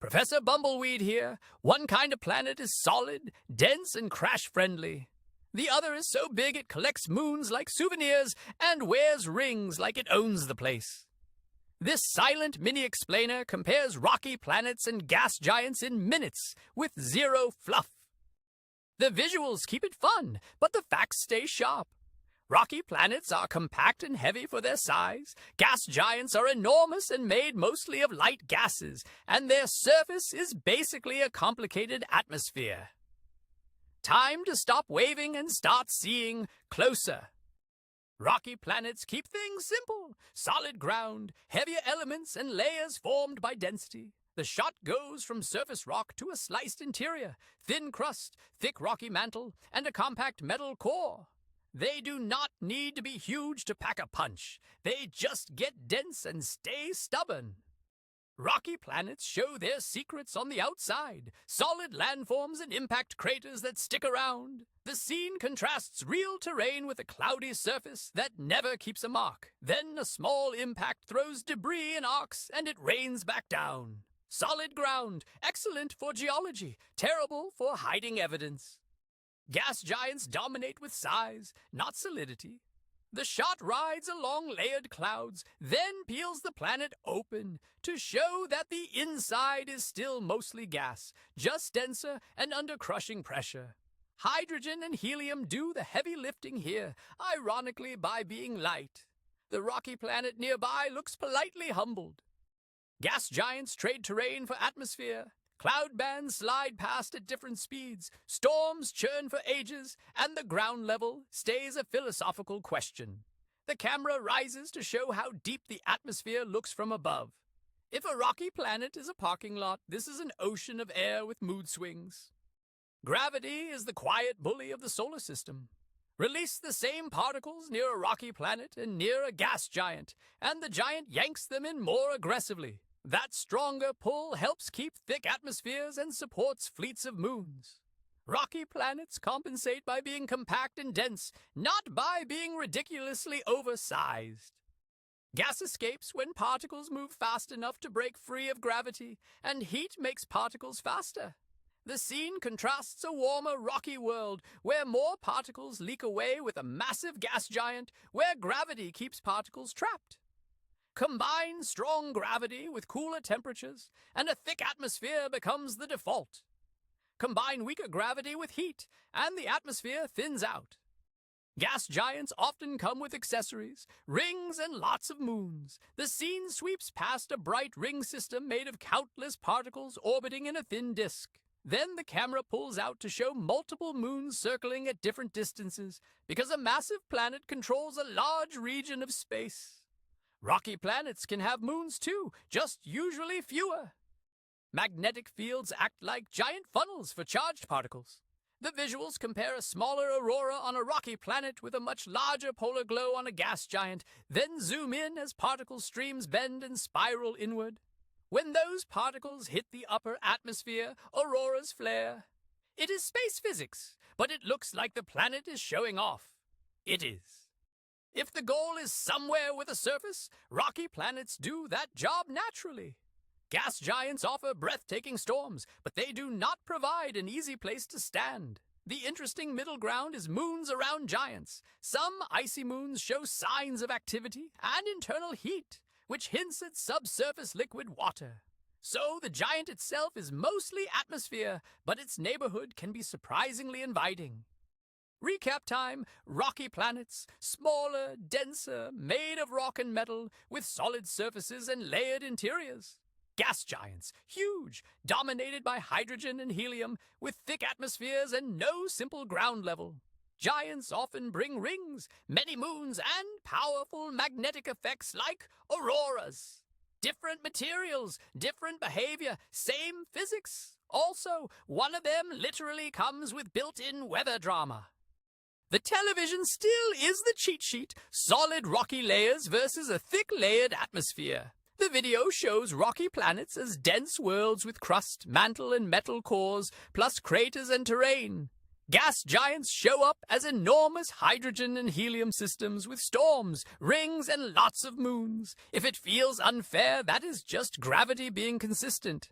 Professor Bumbleweed here. One kind of planet is solid, dense, and crash-friendly. The other is so big it collects moons like souvenirs and wears rings like it owns the place. This silent mini-explainer compares rocky planets and gas giants in minutes with zero fluff. The visuals keep it fun, but the facts stay sharp. Rocky planets are compact and heavy for their size. Gas giants are enormous and made mostly of light gases, and their surface is basically a complicated atmosphere. Time to stop waving and start seeing closer. Rocky planets keep things simple. Solid ground, heavier elements, and layers formed by density. The shot goes from surface rock to a sliced interior, thin crust, thick rocky mantle, and a compact metal core. They do not need to be huge to pack a punch. They just get dense and stay stubborn. Rocky planets show their secrets on the outside, solid landforms and impact craters that stick around. The scene contrasts real terrain with a cloudy surface that never keeps a mark. Then a small impact throws debris in arcs and it rains back down. Solid ground, excellent for geology, terrible for hiding evidence. Gas giants dominate with size, not solidity. The shot rides along layered clouds, then peels the planet open to show that the inside is still mostly gas, just denser and under crushing pressure. Hydrogen and helium do the heavy lifting here, ironically by being light. The rocky planet nearby looks politely humbled. Gas giants trade terrain for atmosphere. Cloud bands slide past at different speeds, storms churn for ages, and the ground level stays a philosophical question. The camera rises to show how deep the atmosphere looks from above. If a rocky planet is a parking lot, this is an ocean of air with mood swings. Gravity is the quiet bully of the solar system. Release the same particles near a rocky planet and near a gas giant, and the giant yanks them in more aggressively. That stronger pull helps keep thick atmospheres and supports fleets of moons. Rocky planets compensate by being compact and dense, not by being ridiculously oversized. Gas escapes when particles move fast enough to break free of gravity, and heat makes particles faster. The scene contrasts a warmer, rocky world where more particles leak away with a massive gas giant where gravity keeps particles trapped. Combine strong gravity with cooler temperatures, and a thick atmosphere becomes the default. Combine weaker gravity with heat, and the atmosphere thins out. Gas giants often come with accessories, rings, and lots of moons. The scene sweeps past a bright ring system made of countless particles orbiting in a thin disk. Then the camera pulls out to show multiple moons circling at different distances, because a massive planet controls a large region of space. Rocky planets can have moons too, just usually fewer. Magnetic fields act like giant funnels for charged particles. The visuals compare a smaller aurora on a rocky planet with a much larger polar glow on a gas giant, then zoom in as particle streams bend and spiral inward. When those particles hit the upper atmosphere, auroras flare. It is space physics, but it looks like the planet is showing off. It is. If the goal is somewhere with a surface, rocky planets do that job naturally. Gas giants offer breathtaking storms, but they do not provide an easy place to stand. The interesting middle ground is moons around giants. Some icy moons show signs of activity and internal heat, which hints at subsurface liquid water. So the giant itself is mostly atmosphere, but its neighborhood can be surprisingly inviting. Recap time: rocky planets, smaller, denser, made of rock and metal, with solid surfaces and layered interiors. Gas giants, huge, dominated by hydrogen and helium, with thick atmospheres and no simple ground level. Giants often bring rings, many moons, and powerful magnetic effects like auroras. Different materials, different behavior, same physics. Also, one of them literally comes with built-in weather drama. The television still is the cheat sheet, solid rocky layers versus a thick layered atmosphere. The video shows rocky planets as dense worlds with crust, mantle, and metal cores, plus craters and terrain. Gas giants show up as enormous hydrogen and helium systems with storms, rings, and lots of moons. If it feels unfair, that is just gravity being consistent.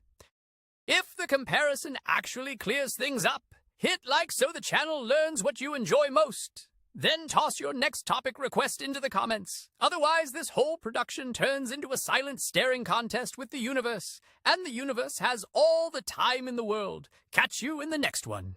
If the comparison actually clears things up, hit like so the channel learns what you enjoy most. Then toss your next topic request into the comments. Otherwise, this whole production turns into a silent staring contest with the universe, and the universe has all the time in the world. Catch you in the next one.